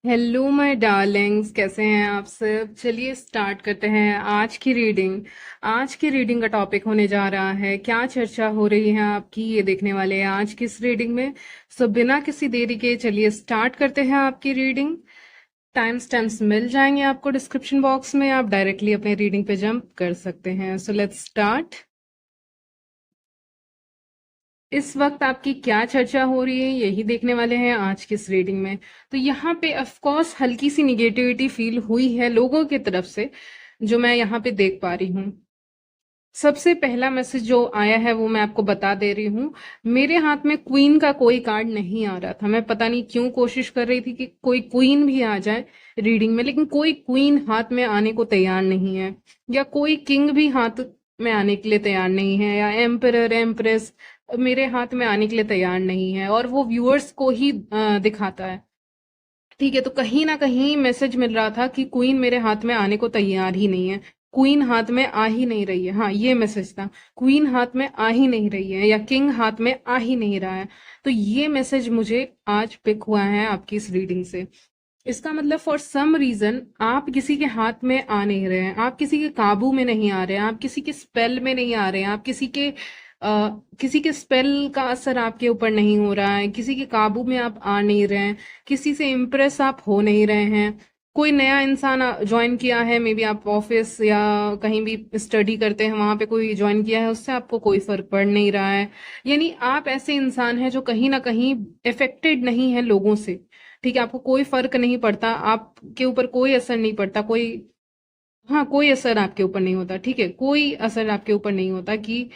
Hello my Darling's, कैसे हैं आप सब। चलिए स्टार्ट करते हैं आज की रीडिंग का टॉपिक होने जा रहा है क्या चर्चा हो रही है आपकी, ये देखने वाले हैं आज की इस रीडिंग में। सो बिना किसी देरी के चलिए स्टार्ट करते हैं आपकी रीडिंग। टाइम स्टैम्प्स मिल जाएंगे आपको डिस्क्रिप्शन बॉक्स में, आप डायरेक्टली अपने रीडिंग पे जंप कर सकते हैं। So let's start. इस वक्त आपकी क्या चर्चा हो रही है यही देखने वाले हैं आज की इस रीडिंग में। तो यहाँ पे ऑफ कोर्स हल्की सी निगेटिविटी फील हुई है लोगों की तरफ से, जो मैं यहाँ पे देख पा रही हूँ। सबसे पहला मैसेज जो आया है वो मैं आपको बता दे रही हूँ। मेरे हाथ में क्वीन का कोई कार्ड नहीं आ रहा था। मैं पता नहीं क्यों कोशिश कर रही थी कि कोई क्वीन भी आ जाए रीडिंग में, लेकिन कोई क्वीन हाथ में आने को तैयार नहीं है, या कोई किंग भी हाथ में आने के लिए तैयार नहीं है, या एम्परर एम्प्रेस मेरे हाथ में आने के लिए तैयार नहीं है, और वो व्यूअर्स को ही दिखाता है। ठीक है, तो कहीं ना कहीं मैसेज मिल रहा था कि क्वीन मेरे हाथ में आने को तैयार ही नहीं है, क्वीन हाथ में आ ही नहीं रही है। हाँ, ये मैसेज था, क्वीन हाथ में आ ही नहीं रही है या किंग हाथ में आ ही नहीं रहा है। तो ये मैसेज मुझे आज पिक हुआ है आपकी इस रीडिंग से। इसका मतलब फॉर सम रीजन आप किसी के हाथ में आ नहीं रहे हैं, आप किसी के काबू में नहीं आ रहे हैं, आप किसी के स्पेल में नहीं आ रहे हैं, आप किसी के स्पेल का असर आपके ऊपर नहीं हो रहा है, किसी के काबू में आप आ नहीं रहे हैं, किसी से इम्प्रेस आप हो नहीं रहे हैं। कोई नया इंसान ज्वाइन किया है, मे बी आप ऑफिस या कहीं भी स्टडी करते हैं वहां पे कोई ज्वाइन किया है, उससे आपको कोई फर्क पड़ नहीं रहा है। यानी आप ऐसे इंसान हैं जो कहीं ना कहीं इफेक्टेड नहीं है लोगों से। ठीक है, आपको कोई फर्क नहीं पड़ता, आपके ऊपर कोई असर नहीं पड़ता, कोई, हाँ, कोई असर आपके ऊपर नहीं होता। ठीक है, कोई असर आपके ऊपर नहीं होता कि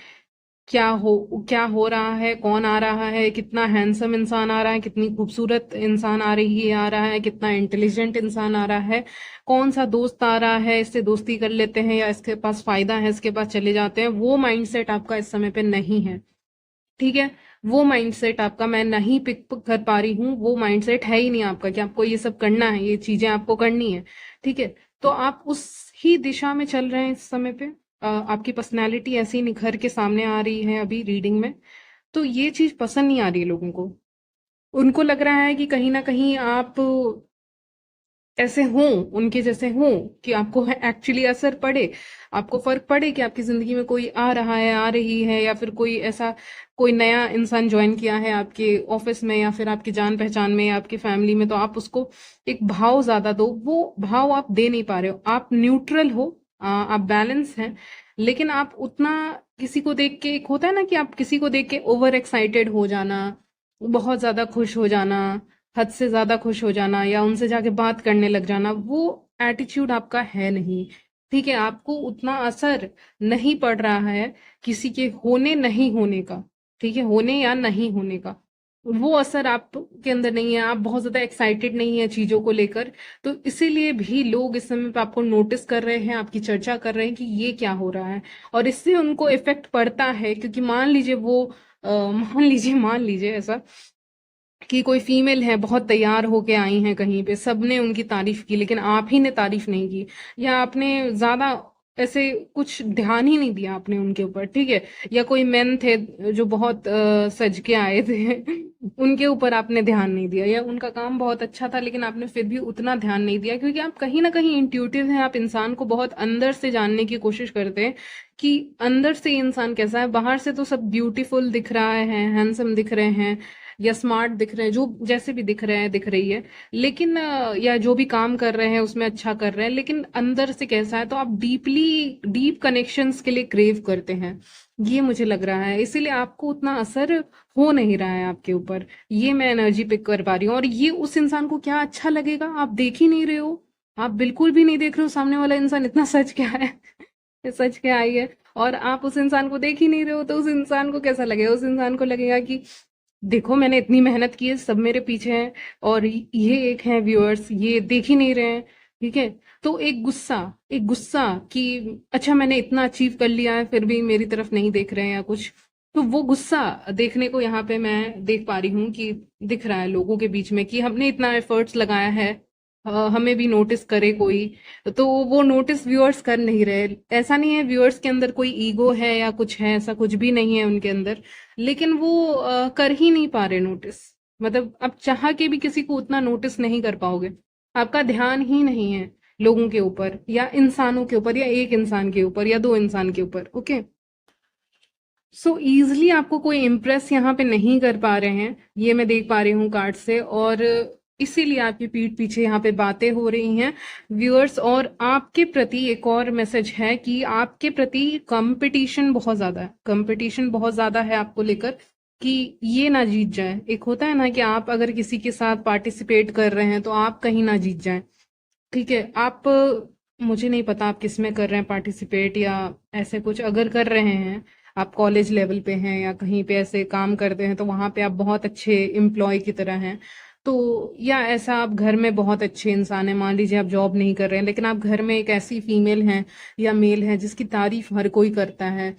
क्या हो रहा है, कौन आ रहा है, कितना हैंडसम इंसान आ रहा है, कितनी खूबसूरत इंसान आ रहा है, कितना इंटेलिजेंट इंसान आ रहा है, कौन सा दोस्त आ रहा है, इससे दोस्ती कर लेते हैं या इसके पास फायदा है इसके पास चले जाते हैं। वो माइंडसेट आपका इस समय पे नहीं है। ठीक है, वो माइंडसेट आपका मैं नहीं पिक कर पा रही हूँ, वो माइंडसेट है ही नहीं आपका कि आपको ये सब करना है, ये चीजें आपको करनी है। ठीक है, तो आप उस ही दिशा में चल रहे हैं इस समय पे। आपकी पर्सनैलिटी ऐसी निखर के सामने आ रही है अभी रीडिंग में। तो ये चीज पसंद नहीं आ रही है लोगों को। उनको लग रहा है कि कहीं ना कहीं आप ऐसे हों, उनके जैसे हों, कि आपको एक्चुअली असर पड़े, आपको फर्क पड़े कि आपकी जिंदगी में कोई आ रहा है, आ रही है, या फिर कोई ऐसा कोई नया इंसान ज्वाइन किया है आपके ऑफिस में या फिर आपकी जान पहचान में या आपकी फैमिली में, तो आप उसको एक भाव ज्यादा दो। वो भाव आप दे नहीं पा रहे हो, आप न्यूट्रल हो, आप बैलेंस हैं, लेकिन आप उतना किसी को देख के, एक होता है ना कि आप किसी को देख के ओवर एक्साइटेड हो जाना, बहुत ज्यादा खुश हो जाना, हद से ज्यादा खुश हो जाना, या उनसे जाके बात करने लग जाना, वो एटीट्यूड आपका है नहीं। ठीक है, आपको उतना असर नहीं पड़ रहा है किसी के होने नहीं होने का। ठीक है, होने या नहीं होने का वो असर आपके अंदर नहीं है, आप बहुत ज्यादा एक्साइटेड नहीं है चीजों को लेकर। तो इसीलिए भी लोग इस समय पे आपको नोटिस कर रहे हैं, आपकी चर्चा कर रहे हैं कि ये क्या हो रहा है। और इससे उनको इफेक्ट पड़ता है, क्योंकि मान लीजिए मान लीजिए ऐसा कि कोई फीमेल है, बहुत तैयार होके आई हैं कहीं पे, सबने उनकी तारीफ की लेकिन आप ही ने तारीफ नहीं की, या आपने ज्यादा ऐसे कुछ ध्यान ही नहीं दिया आपने उनके ऊपर। ठीक है, या कोई मेन थे जो बहुत सज के आए थे उनके ऊपर आपने ध्यान नहीं दिया, या उनका काम बहुत अच्छा था लेकिन आपने फिर भी उतना ध्यान नहीं दिया, क्योंकि आप कहीं ना कहीं इंट्यूटिव हैं, आप इंसान को बहुत अंदर से जानने की कोशिश करते हैं कि अंदर से ये इंसान कैसा है। बाहर से तो सब ब्यूटीफुल दिख रहा है, हैंडसम दिख रहे हैं, या स्मार्ट दिख रहे हैं, जो जैसे भी दिख रहे हैं, दिख रही है, लेकिन या जो भी काम कर रहे हैं उसमें अच्छा कर रहे हैं, लेकिन अंदर से कैसा है, तो आप डीप कनेक्शंस के लिए क्रेव करते हैं। ये मुझे लग रहा है, इसीलिए आपको उतना असर हो नहीं रहा है आपके ऊपर। ये मैं एनर्जी पिक कर पा रही हूँ। और ये उस इंसान को क्या अच्छा लगेगा, आप देख ही नहीं रहे हो, आप बिल्कुल भी नहीं देख रहे हो सामने वाला इंसान इतना सच क्या है सच क्या आई है, और आप उस इंसान को देख ही नहीं रहे हो, तो उस इंसान को कैसा लगेगा, उस इंसान को लगेगा कि देखो मैंने इतनी मेहनत की है, सब मेरे पीछे हैं, और ये एक है व्यूअर्स, ये देख ही नहीं रहे हैं। ठीक है, तो एक गुस्सा कि अच्छा मैंने इतना अचीव कर लिया है फिर भी मेरी तरफ नहीं देख रहे हैं या कुछ। तो वो गुस्सा देखने को यहाँ पे मैं देख पा रही हूँ कि दिख रहा है लोगों के बीच में कि हमने इतना एफर्ट्स लगाया है, हमें भी नोटिस करे कोई, तो वो नोटिस व्यूअर्स कर नहीं रहे। ऐसा नहीं है व्यूअर्स के अंदर कोई ईगो है या कुछ है, ऐसा कुछ भी नहीं है उनके अंदर, लेकिन वो कर ही नहीं पा रहे नोटिस। मतलब आप चाह के भी किसी को उतना नोटिस नहीं कर पाओगे। आपका ध्यान ही नहीं है लोगों के ऊपर या इंसानों के ऊपर या एक इंसान के ऊपर या दो इंसान के ऊपर। ओके, सो इजली आपको कोई इम्प्रेस यहाँ पे नहीं कर पा रहे हैं, ये मैं देख पा रही हूँ कार्ड से, और इसीलिए आपकी पीठ पीछे यहाँ पे बातें हो रही हैं व्यूअर्स। और आपके प्रति एक और मैसेज है कि आपके प्रति कंपटीशन बहुत ज्यादा है, कंपटीशन बहुत ज्यादा है आपको लेकर, कि ये ना जीत जाए। एक होता है ना कि आप अगर किसी के साथ पार्टिसिपेट कर रहे हैं तो आप कहीं ना जीत जाए। ठीक है, आप मुझे नहीं पता आप किस में कर रहे हैं पार्टिसिपेट या ऐसे कुछ, अगर कर रहे हैं, आप कॉलेज लेवल पे हैं या कहीं पे ऐसे काम करते हैं तो वहां पे आप बहुत अच्छे एम्प्लॉय की तरह हैं, तो या ऐसा आप घर में बहुत अच्छे इंसान हैं, मान लीजिए आप जॉब नहीं कर रहे हैं लेकिन आप घर में एक ऐसी फीमेल हैं या मेल हैं जिसकी तारीफ हर कोई करता है,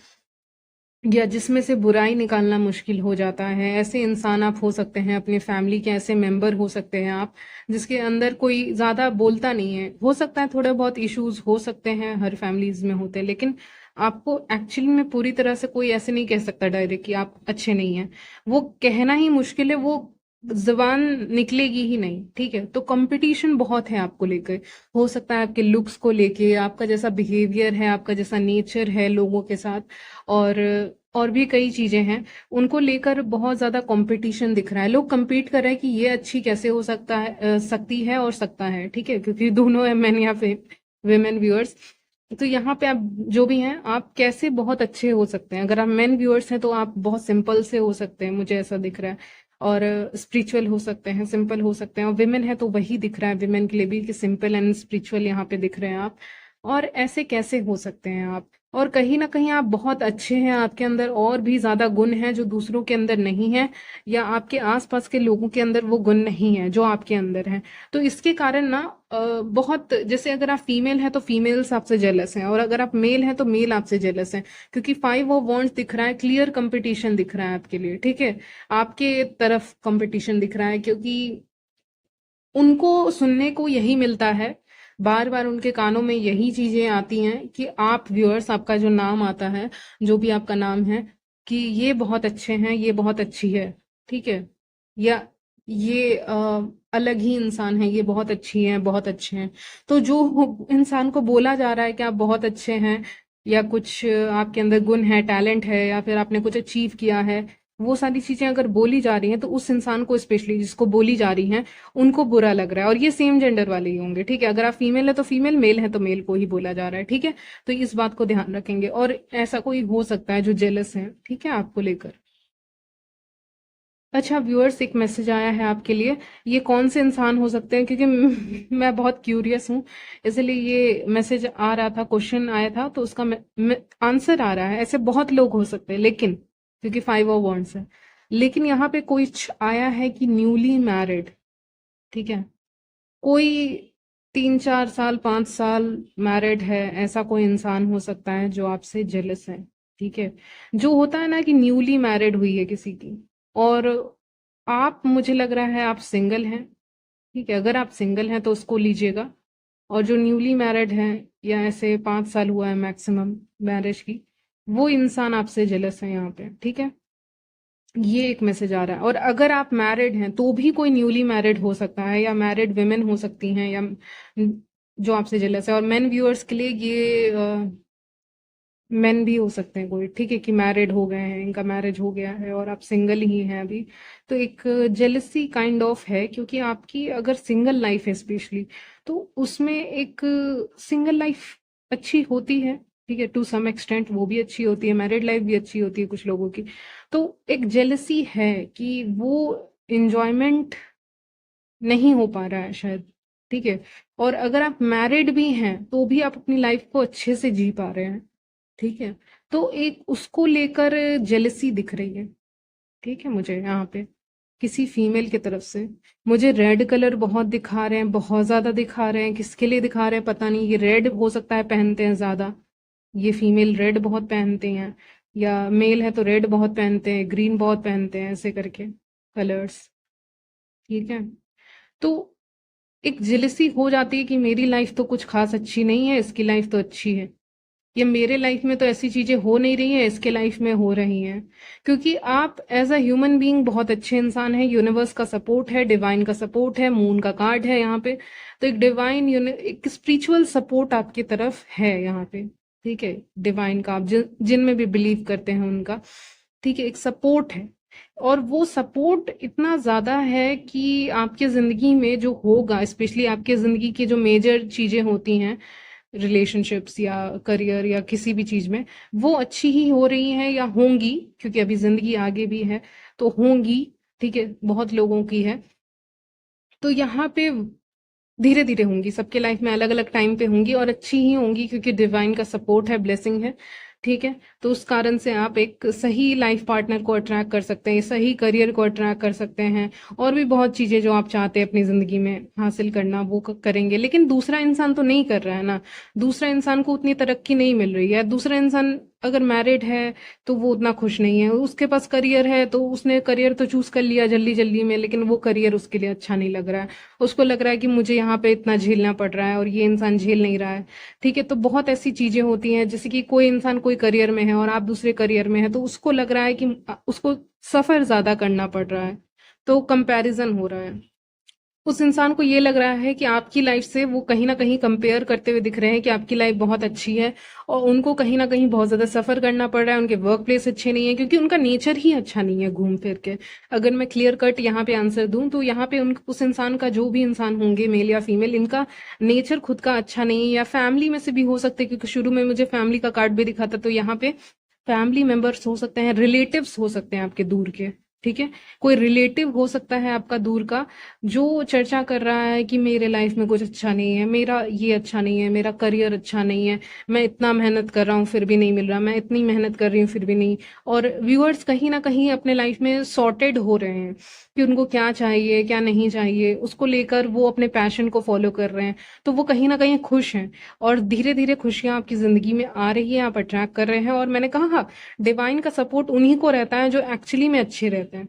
या जिसमें से बुराई निकालना मुश्किल हो जाता है, ऐसे इंसान आप हो सकते हैं, अपनी फैमिली के ऐसे मेंबर हो सकते हैं आप, जिसके अंदर कोई ज्यादा बोलता नहीं है। हो सकता है थोड़े बहुत इश्यूज हो सकते हैं, हर फैमिलीज में होते हैं, लेकिन आपको एक्चुअली में पूरी तरह से कोई ऐसे नहीं कह सकता डायरेक्ट कि आप अच्छे नहीं हैं। वो कहना ही मुश्किल है, वो जबान निकलेगी ही नहीं। ठीक है, तो कंपटीशन बहुत है आपको लेकर। हो सकता है आपके लुक्स को लेके, आपका जैसा बिहेवियर है, आपका जैसा नेचर है लोगों के साथ, और और भी कई चीजें हैं, उनको लेकर बहुत ज्यादा कंपटीशन दिख रहा है। लोग compete कर रहे हैं कि ये अच्छी कैसे हो सकता है, सकती है और सकता है। ठीक है, क्योंकि दोनों है, मैन या विमेन व्यूअर्स। तो यहाँ पे आप जो भी हैं, आप कैसे बहुत अच्छे हो सकते हैं। अगर आप मेन व्यूअर्स हैं तो आप बहुत सिंपल से हो सकते हैं, मुझे ऐसा दिख रहा है, और स्पिरिचुअल हो सकते हैं, सिंपल हो सकते हैं। और विमेन है तो वही दिख रहा है विमेन के लिए भी, कि सिंपल एंड स्पिरिचुअल यहाँ पे दिख रहे हैं आप। और ऐसे कैसे हो सकते हैं आप, और कहीं ना कहीं आप बहुत अच्छे हैं, आपके अंदर और भी ज्यादा गुण हैं जो दूसरों के अंदर नहीं है, या आपके आसपास के लोगों के अंदर वो गुण नहीं है जो आपके अंदर है। तो इसके कारण ना बहुत, जैसे अगर आप फीमेल हैं तो फीमेल्स आपसे जेलस हैं, और अगर आप मेल हैं तो मेल आपसे जेलस हैं, क्योंकि 5 ऑफ वांड्स दिख रहा है, क्लियर कंपटीशन दिख रहा है आपके लिए। ठीक है, आपके तरफ कंपटीशन दिख रहा है, क्योंकि उनको सुनने को यही मिलता है, बार बार उनके कानों में यही चीजें आती हैं कि आप व्यूअर्स, आपका जो नाम आता है, जो भी आपका नाम है, कि ये बहुत अच्छे हैं, ये बहुत अच्छी है। ठीक है, या ये अलग ही इंसान है, ये बहुत अच्छी है, बहुत अच्छे हैं। तो जो इंसान को बोला जा रहा है कि आप बहुत अच्छे हैं, या कुछ आपके अंदर गुण है, टैलेंट है, या फिर आपने कुछ अचीव किया है, वो सारी चीजें अगर बोली जा रही हैं तो उस इंसान को, स्पेशली जिसको बोली जा रही हैं, उनको बुरा लग रहा है। और ये सेम जेंडर वाले ही होंगे। ठीक है, अगर आप फीमेल है तो फीमेल, मेल है तो मेल को ही बोला जा रहा है। ठीक है, तो इस बात को ध्यान रखेंगे। और ऐसा कोई हो सकता है जो जेलस है, ठीक है, आपको लेकर। अच्छा व्यूअर्स, एक मैसेज आया है आपके लिए। ये कौन से इंसान हो सकते हैं, क्योंकि मैं बहुत क्यूरियस हूँ, इसलिए ये मैसेज आ रहा था, क्वेश्चन आया था, तो उसका आंसर आ रहा है। ऐसे बहुत लोग हो सकते हैं, लेकिन क्योंकि 5 ऑफ वांड्स है, लेकिन यहाँ पे कुछ आया है कि न्यूली मैरिड। ठीक है, कोई 3 4 साल 5 साल मैरिड है, ऐसा कोई इंसान हो सकता है जो आपसे जेलस है। ठीक है, जो होता है ना कि न्यूली मैरिड हुई है किसी की, और आप, मुझे लग रहा है आप सिंगल हैं। ठीक है, अगर आप सिंगल हैं तो उसको लीजिएगा। और जो न्यूली मैरिड हैं, या ऐसे 5 साल हुआ है मैक्सिमम मैरिज की, वो इंसान आपसे जेलस है यहाँ पे। ठीक है, ये एक मैसेज आ रहा है। और अगर आप मैरिड हैं तो भी कोई न्यूली मैरिड हो सकता है, या मैरिड विमेन हो सकती हैं, या जो आपसे जेलस है। और मेन व्यूअर्स के लिए ये मेन भी हो सकते हैं कोई। ठीक है, कि मैरिड हो गए हैं, इनका मैरिज हो गया है और आप सिंगल ही हैं अभी, तो एक जेलसी काइंड ऑफ है, क्योंकि आपकी अगर सिंगल लाइफ है स्पेशली, तो उसमें एक सिंगल लाइफ अच्छी होती है। ठीक है, टू सम एक्सटेंट वो भी अच्छी होती है, मैरिड लाइफ भी अच्छी होती है कुछ लोगों की। तो एक जेलसी है कि वो इंजॉयमेंट नहीं हो पा रहा है शायद। ठीक है, और अगर आप मैरिड भी हैं तो भी आप अपनी लाइफ को अच्छे से जी पा रहे हैं। ठीक है, तो एक उसको लेकर जेलसी दिख रही है। ठीक है, मुझे यहाँ पे किसी फीमेल की तरफ से, मुझे रेड कलर बहुत दिखा रहे हैं, बहुत ज्यादा दिखा रहे हैं। किसके लिए दिखा रहे हैं पता नहीं, ये रेड हो सकता है पहनते हैं ज्यादा, ये फीमेल रेड बहुत पहनते हैं, या मेल है तो रेड बहुत पहनते हैं, ग्रीन बहुत पहनते हैं, ऐसे करके कलर्स। ठीक है, तो एक जेलसी हो जाती है कि मेरी लाइफ तो कुछ खास अच्छी नहीं है, इसकी लाइफ तो अच्छी है। ये मेरे लाइफ में तो ऐसी चीजें हो नहीं रही हैं, इसके लाइफ में हो रही हैं। क्योंकि आप एज अ ह्यूमन बीइंग बहुत अच्छे इंसान हैं, यूनिवर्स का सपोर्ट है, डिवाइन का सपोर्ट है, मून का कार्ड है यहाँ पे। तो एक डिवाइन एक स्पिरिचुअल सपोर्ट आपकी तरफ है यहाँ पे। ठीक है, डिवाइन का, आप जिन में भी बिलीव करते हैं उनका, ठीक है, एक सपोर्ट है। और वो सपोर्ट इतना ज्यादा है कि आपके जिंदगी में जो होगा, स्पेशली आपके जिंदगी की जो मेजर चीजें होती हैं, रिलेशनशिप्स या करियर या किसी भी चीज में, वो अच्छी ही हो रही हैं या होंगी, क्योंकि अभी जिंदगी आगे भी है, तो होंगी। ठीक है, बहुत लोगों की है। तो यहाँ पे धीरे धीरे होंगी, सबके लाइफ में अलग अलग टाइम पे होंगी, और अच्छी ही होंगी क्योंकि डिवाइन का सपोर्ट है, ब्लेसिंग है। ठीक है, तो उस कारण से आप एक सही लाइफ पार्टनर को अट्रैक्ट कर सकते हैं, सही करियर को अट्रैक्ट कर सकते हैं, और भी बहुत चीजें जो आप चाहते हैं अपनी जिंदगी में हासिल करना, वो करेंगे। लेकिन दूसरा इंसान तो नहीं कर रहा है ना, दूसरा इंसान को उतनी तरक्की नहीं मिल रही है। दूसरा इंसान अगर मैरिड है तो वो उतना खुश नहीं है, उसके पास करियर है तो उसने करियर तो चूज कर लिया जल्दी जल्दी में, लेकिन वो करियर उसके लिए अच्छा नहीं लग रहा है। उसको लग रहा है कि मुझे यहाँ पे इतना झेलना पड़ रहा है और ये इंसान झेल नहीं रहा है। ठीक है, तो बहुत ऐसी चीजें होती हैं, जैसे कि कोई इंसान कोई करियर में है और आप दूसरे करियर में है, तो उसको लग रहा है कि उसको सफर ज्यादा करना पड़ रहा है, तो कंपैरिजन हो रहा है। उस इंसान को ये लग रहा है कि आपकी लाइफ से वो कहीं ना कहीं कंपेयर करते हुए दिख रहे हैं कि आपकी लाइफ बहुत अच्छी है, और उनको कहीं ना कहीं बहुत ज्यादा सफर करना पड़ रहा है, उनके वर्क प्लेस अच्छे नहीं है, क्योंकि उनका नेचर ही अच्छा नहीं है घूम फिर के। अगर मैं क्लियर कट यहाँ पे आंसर दूं तो यहाँ पे उस इंसान का, जो भी इंसान होंगे मेल या फीमेल, इनका नेचर खुद का अच्छा नहीं है, या फैमिली में से भी हो सकते हैं, क्योंकि शुरू में मुझे फैमिली का कार्ड भी दिखा था, तो यहाँ पे फैमिली मेंबर्स हो सकते हैं, रिलेटिव्स हो सकते हैं आपके दूर के। ठीक है, कोई रिलेटिव हो सकता है आपका दूर का, जो चर्चा कर रहा है कि मेरे लाइफ में कुछ अच्छा नहीं है, मेरा ये अच्छा नहीं है, मेरा करियर अच्छा नहीं है, मैं इतना मेहनत कर रहा हूँ फिर भी नहीं मिल रहा, मैं इतनी मेहनत कर रही हूँ फिर भी नहीं। और व्यूअर्स कहीं ना कहीं अपने लाइफ में सॉर्टेड हो रहे हैं कि उनको क्या चाहिए क्या नहीं चाहिए, उसको लेकर वो अपने पैशन को फॉलो कर रहे हैं, तो वो कहीं ना कहीं खुश हैं। और धीरे धीरे खुशियां आपकी जिंदगी में आ रही है, आप अट्रैक्ट कर रहे हैं। और मैंने कहा, डिवाइन का सपोर्ट उन्हीं को रहता है जो एक्चुअली में अच्छे रहते हैं।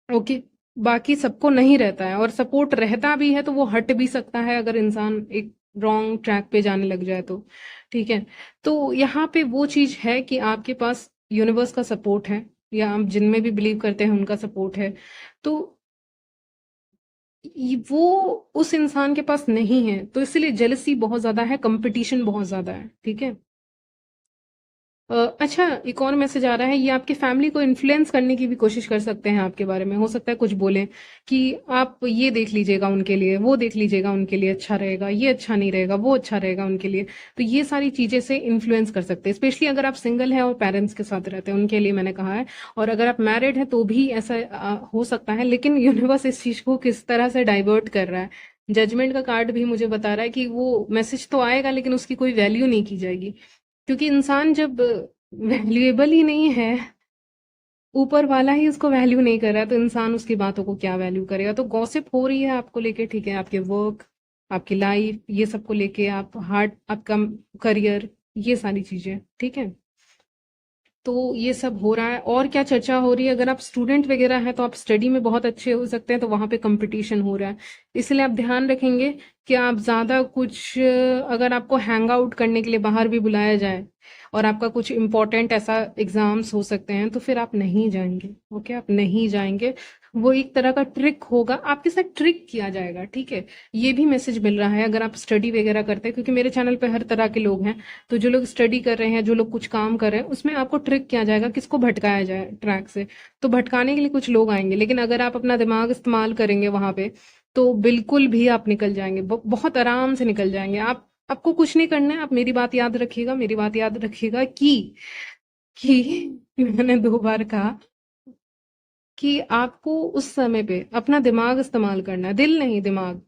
ओके, बाकी सबको नहीं रहता है, और सपोर्ट रहता भी है तो वो हट भी सकता है अगर इंसान एक रॉन्ग ट्रैक पे जाने लग जाए तो। ठीक है, तो यहाँ पे वो चीज है कि आपके पास यूनिवर्स का सपोर्ट है, या आप जिनमें भी बिलीव करते हैं उनका सपोर्ट है। तो वो उस इंसान के पास नहीं है, तो इसलिए जेलसी बहुत ज्यादा है, कंपटीशन बहुत ज्यादा है। ठीक है। अच्छा, एक और मैसेज आ रहा है, ये आपकी फैमिली को इन्फ्लुएंस करने की भी कोशिश कर सकते हैं आपके बारे में। हो सकता है कुछ बोलें कि आप ये देख लीजिएगा उनके लिए, वो देख लीजिएगा उनके लिए, अच्छा रहेगा, ये अच्छा नहीं रहेगा, वो अच्छा रहेगा उनके लिए। तो ये सारी चीजें से इन्फ्लुएंस कर सकते हैं, स्पेशली अगर आप सिंगल हैं और पेरेंट्स के साथ रहते हैं, उनके लिए मैंने कहा है। और अगर आप मैरिड हैं तो भी ऐसा हो सकता है, लेकिन यूनिवर्स इस चीज को किस तरह से डाइवर्ट कर रहा है। जजमेंट का कार्ड भी मुझे बता रहा है कि वो मैसेज तो आएगा लेकिन उसकी कोई वैल्यू नहीं की जाएगी, क्योंकि इंसान जब वैल्यूएबल ही नहीं है, ऊपर वाला ही उसको वैल्यू नहीं कर रहा है, तो इंसान उसकी बातों को क्या वैल्यू करेगा। तो गॉसिप हो रही है आपको लेके, ठीक है, आपके वर्क, आपकी लाइफ, ये सबको लेके, आप हार्ट, आपका करियर, ये सारी चीजें। ठीक है, तो ये सब हो रहा है। और क्या चर्चा हो रही है, अगर आप स्टूडेंट वगैरह हैं तो आप स्टडी में बहुत अच्छे हो सकते हैं, तो वहां पे कंपटीशन हो रहा है। इसलिए आप ध्यान रखेंगे कि आप ज्यादा कुछ, अगर आपको हैंग आउट करने के लिए बाहर भी बुलाया जाए और आपका कुछ इंपॉर्टेंट ऐसा एग्जाम्स हो सकते हैं, तो फिर आप नहीं जाएंगे। ओके, आप नहीं जाएंगे। वो एक तरह का ट्रिक होगा, आपके साथ ट्रिक किया जाएगा। ठीक है, ये भी मैसेज मिल रहा है अगर आप स्टडी वगैरह करते हैं, क्योंकि मेरे चैनल पे हर तरह के लोग हैं। तो जो लोग स्टडी कर रहे हैं, जो लोग कुछ काम कर रहे हैं, उसमें आपको ट्रिक किया जाएगा, किसको भटकाया जाए ट्रैक से। तो भटकाने के लिए कुछ लोग आएंगे, लेकिन अगर आप अपना दिमाग इस्तेमाल करेंगे वहां पे, तो बिल्कुल भी आप निकल जाएंगे, बहुत आराम से निकल जाएंगे आप। आपको कुछ नहीं करना है, आप मेरी बात याद रखिएगा, मेरी बात याद रखिएगा कि मैंने 2 बार कहा कि आपको उस समय पे अपना दिमाग इस्तेमाल करना है, दिल नहीं दिमाग,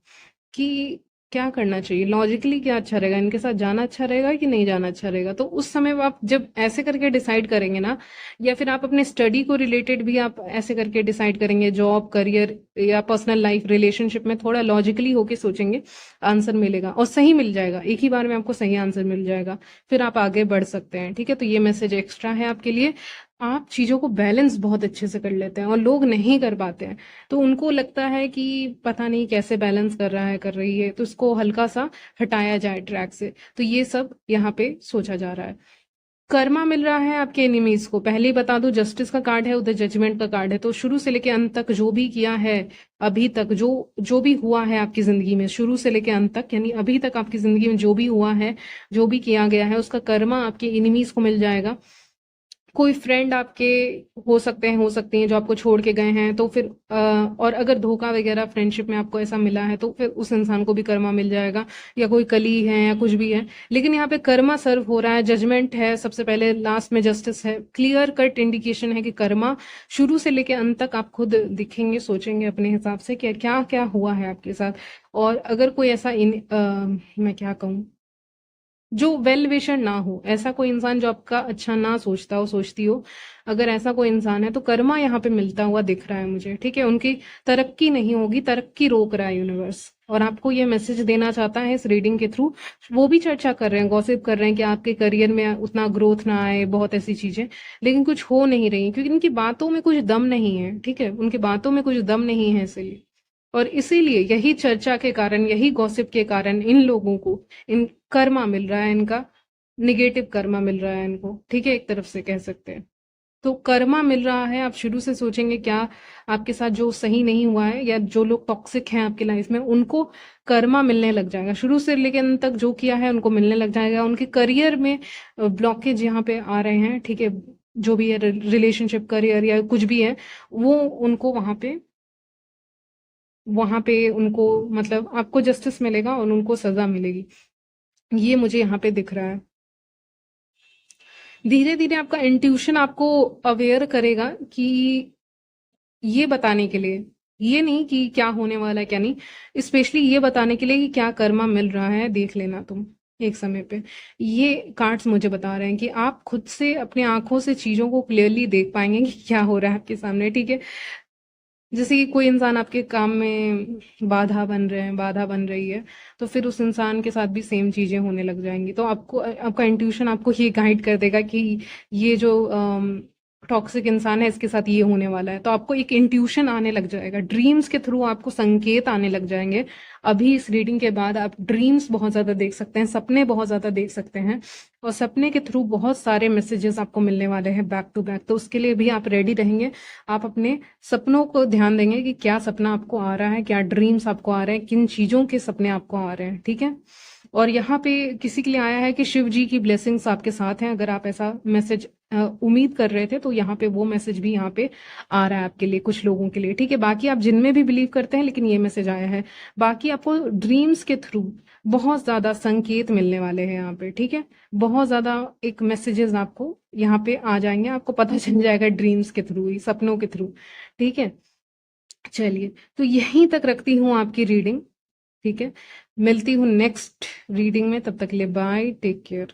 कि क्या करना चाहिए, लॉजिकली क्या अच्छा रहेगा, इनके साथ जाना अच्छा रहेगा कि नहीं जाना अच्छा रहेगा। तो उस समय आप जब ऐसे करके डिसाइड करेंगे ना, या फिर आप अपने स्टडी को रिलेटेड भी आप ऐसे करके डिसाइड करेंगे, जॉब, करियर या पर्सनल लाइफ, रिलेशनशिप में थोड़ा लॉजिकली होके सोचेंगे, आंसर मिलेगा, और सही मिल जाएगा, एक ही बार में आपको सही आंसर मिल जाएगा, फिर आप आगे बढ़ सकते हैं। ठीक है, तो ये मैसेज एक्स्ट्रा है आपके लिए। आप चीज़ों को बैलेंस बहुत अच्छे से कर लेते हैं और लोग नहीं कर पाते हैं। तो उनको लगता है कि पता नहीं कैसे बैलेंस कर रहा है, कर रही है, तो इसको हल्का-सा हटाया जाए ट्रैक से। तो ये सब यहाँ पे सोचा जा रहा है। कर्मा मिल रहा है आपके एनिमीज को। पहले ही बता दूं, जस्टिस का कार्ड है, उधर जजमेंट का कार्ड है। तो शुरू से लेके अंत तक जो भी किया है, अभी तक जो जो भी हुआ है आपकी जिंदगी में, शुरू से लेके अंत तक, यानी अभी तक आपकी जिंदगी में जो भी हुआ है, जो भी किया गया है, उसका कर्मा आपके एनिमीज को मिल जाएगा। कोई फ्रेंड आपके हो सकते हैं, हो सकती हैं जो आपको छोड़ के गए हैं, तो फिर और अगर धोखा वगैरह फ्रेंडशिप में आपको ऐसा मिला है, तो फिर उस इंसान को भी कर्मा मिल जाएगा, या कोई कलीग है या कुछ भी है। लेकिन यहाँ पे कर्मा सर्व हो रहा है, जजमेंट है सबसे पहले, लास्ट में जस्टिस है। क्लियर कट इंडिकेशन है कि कर्मा शुरू से लेके अंत तक आप खुद दिखेंगे, सोचेंगे अपने हिसाब से कि क्या क्या हुआ है आपके साथ। और अगर कोई ऐसा मैं क्या कहूँ, जो वेल विशर ना हो, ऐसा कोई इंसान जो आपका अच्छा ना सोचता हो, सोचती हो, अगर ऐसा कोई इंसान है, तो कर्मा यहाँ पे मिलता हुआ दिख रहा है मुझे। ठीक है, उनकी तरक्की नहीं होगी, तरक्की रोक रहा है यूनिवर्स, और आपको ये मैसेज देना चाहता है इस रीडिंग के थ्रू। वो भी चर्चा कर रहे हैं, गॉसिप कर रहे हैं कि आपके करियर में उतना ग्रोथ ना आए, बहुत ऐसी चीजें, लेकिन कुछ हो नहीं रही क्योंकि उनकी बातों में कुछ दम नहीं है। ठीक है, उनकी बातों में कुछ दम नहीं है, इसलिए। और इसीलिए यही चर्चा के कारण, यही गॉसिप के कारण इन लोगों को इन कर्मा मिल रहा है, इनका निगेटिव कर्मा मिल रहा है इनको। ठीक है, एक तरफ से कह सकते हैं। तो कर्मा मिल रहा है, आप शुरू से सोचेंगे क्या आपके साथ जो सही नहीं हुआ है, या जो लोग टॉक्सिक हैं आपकी लाइफ में, उनको कर्मा मिलने लग जाएगा। शुरू से लेकर अंत तक जो किया है उनको मिलने लग जाएगा। उनके करियर में ब्लॉकेज यहाँ पे आ रहे हैं, ठीक है, जो भी है, रिलेशनशिप, करियर या कुछ भी है, वो उनको वहां पे उनको, मतलब आपको जस्टिस मिलेगा और उनको सजा मिलेगी। ये मुझे यहाँ पे दिख रहा है। धीरे धीरे आपका इंट्यूशन आपको अवेयर करेगा कि ये बताने के लिए, ये नहीं कि क्या होने वाला है क्या नहीं, स्पेशली ये बताने के लिए कि क्या कर्मा मिल रहा है, देख लेना तुम एक समय पे। ये कार्ड्स मुझे बता रहे हैं कि आप खुद से अपनी आंखों से चीजों को क्लियरली देख पाएंगे कि क्या हो रहा है आपके सामने। ठीक है, जैसे कि कोई इंसान आपके काम में बाधा बन रहे हैं, बाधा बन रही है, तो फिर उस इंसान के साथ भी सेम चीजें होने लग जाएंगी। तो आपको, आपका इंट्यूशन आपको ये गाइड कर देगा कि ये जो टॉक्सिक इंसान है, इसके साथ ये होने वाला है। तो आपको एक इंट्यूशन आने लग जाएगा, ड्रीम्स के थ्रू आपको संकेत आने लग जाएंगे। अभी इस रीडिंग के बाद आप ड्रीम्स बहुत ज्यादा देख सकते हैं, सपने बहुत ज्यादा देख सकते हैं, और सपने के थ्रू बहुत सारे मैसेजेस आपको मिलने वाले हैं बैक टू बैक। तो उसके लिए भी आप रेडी रहेंगे। आप अपने सपनों को ध्यान देंगे कि क्या सपना आपको आ रहा है, क्या ड्रीम्स आपको आ रहे हैं, किन चीजों के सपने आपको आ रहे हैं। ठीक है, और यहाँ पे किसी के लिए आया है कि शिव जी की ब्लेसिंग्स आपके साथ हैं। अगर आप ऐसा मैसेज उम्मीद कर रहे थे, तो यहाँ पे वो मैसेज भी यहाँ पे आ रहा है आपके लिए, कुछ लोगों के लिए। ठीक है, बाकी आप जिनमें भी बिलीव करते हैं, लेकिन ये मैसेज आया है। बाकी आपको ड्रीम्स के थ्रू बहुत ज्यादा संकेत मिलने वाले हैं यहाँ पे। ठीक है, बहुत ज्यादा एक मैसेजेस आपको यहाँ पे आ जाएंगे, आपको पता चल जाएगा ड्रीम्स के थ्रू ही, सपनों के थ्रू। ठीक है, चलिए, तो यहीं तक रखती हूँ आपकी रीडिंग। ठीक है, मिलती हूँ नेक्स्ट रीडिंग में, तब तक के लिए बाय, टेक केयर।